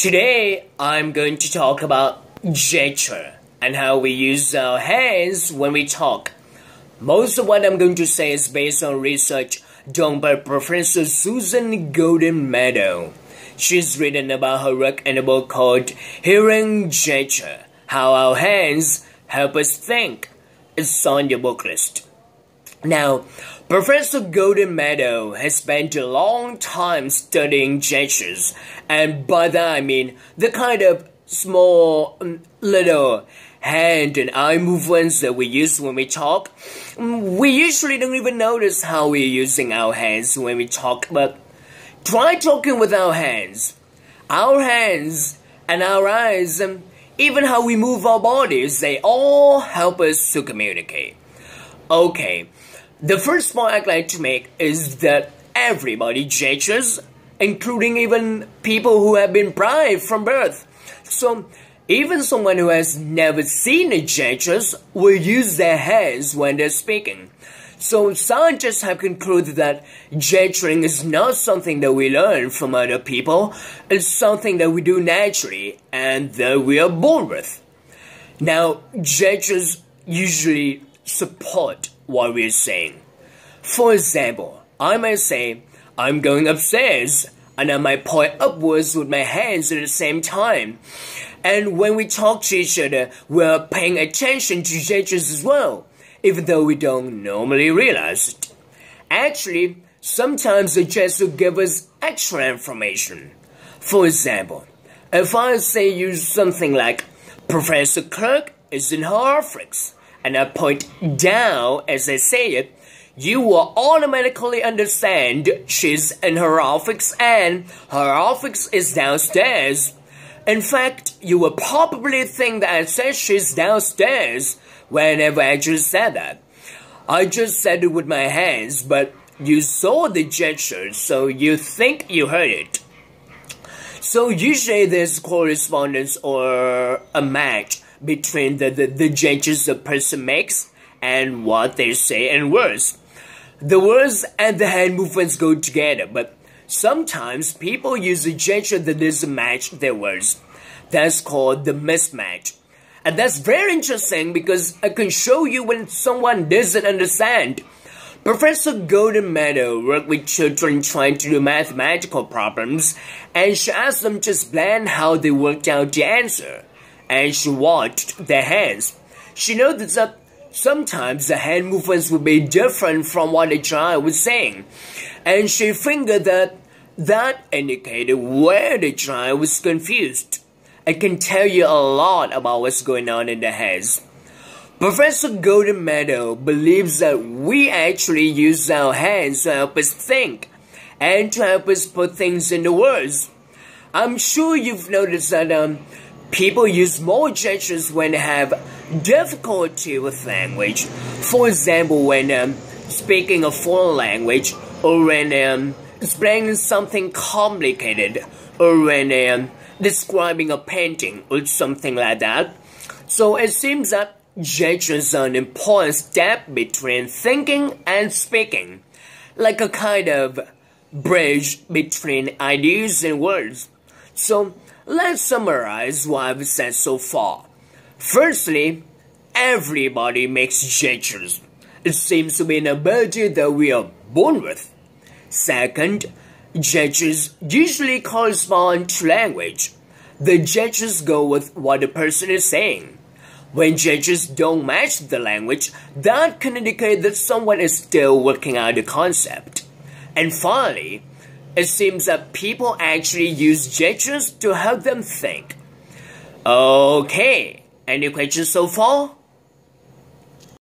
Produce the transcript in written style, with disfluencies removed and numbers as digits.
Today, I'm going to talk about gesture and how we use our hands when we talk. Most of what I'm going to say is based on research done by Professor Susan Golden Meadow. She's written about her work in a book called Hearing Gesture, How Our Hands Help Us Think. It's on your book list. Now, Professor Golden Meadow has spent a long time studying gestures, and by that I mean the kind of small little hand and eye movements that we use when we talk. We usually don't even notice how we're using our hands when we talk, but try talking with our hands. Our hands and our eyes, even how we move our bodies, they all help us to communicate. Okay. The first point I'd like to make is that everybody gestures, including even people who have been blind from birth. So, even someone who has never seen a gestures will use their hands when they're speaking. So, scientists have concluded that gesturing is not something that we learn from other people. It's something that we do naturally and that we are born with. Now, gestures usually support what we're saying. For example, I might say, I'm going upstairs, and I might point upwards with my hands at the same time. And when we talk to each other, we're paying attention to gestures as well, even though we don't normally realize it. Actually, sometimes the gesture gives us extra information. For example, if I say use something like, Professor Kirk is in her office, and I point down as I say it, you will automatically understand she's in her office and her office is downstairs. In fact, you will probably think that I said she's downstairs whenever I just said that. I just said it with my hands, but you saw the gesture, so you think you heard it. So usually there's correspondence or a match between the gestures the person makes and what they say in words. The words and the hand movements go together, but sometimes people use a gesture that doesn't match their words. That's called the mismatch. And that's very interesting because I can show you when someone doesn't understand. Professor Golden Meadow worked with children trying to do mathematical problems, and she asked them to explain how they worked out the answer. And she watched their hands. She noticed that sometimes the hand movements would be different from what the child was saying. And she figured that indicated where the child was confused. It can tell you a lot about what's going on in the heads. Professor Golden Meadow believes that we actually use our hands to help us think and to help us put things into words. I'm sure you've noticed that people use more gestures when they have difficulty with language. For example, when speaking a foreign language, or when explaining something complicated, or when describing a painting or something like that. So it seems that gestures are an important step between thinking and speaking, like a kind of bridge between ideas and words. So let's summarize what I've said so far. Firstly, everybody makes gestures. It seems to be an ability that we are born with. Second, gestures usually correspond to language. The gestures go with what the person is saying. When gestures don't match the language, that can indicate that someone is still working out the concept. And finally, it seems that people actually use gestures to help them think. Okay, any questions so far?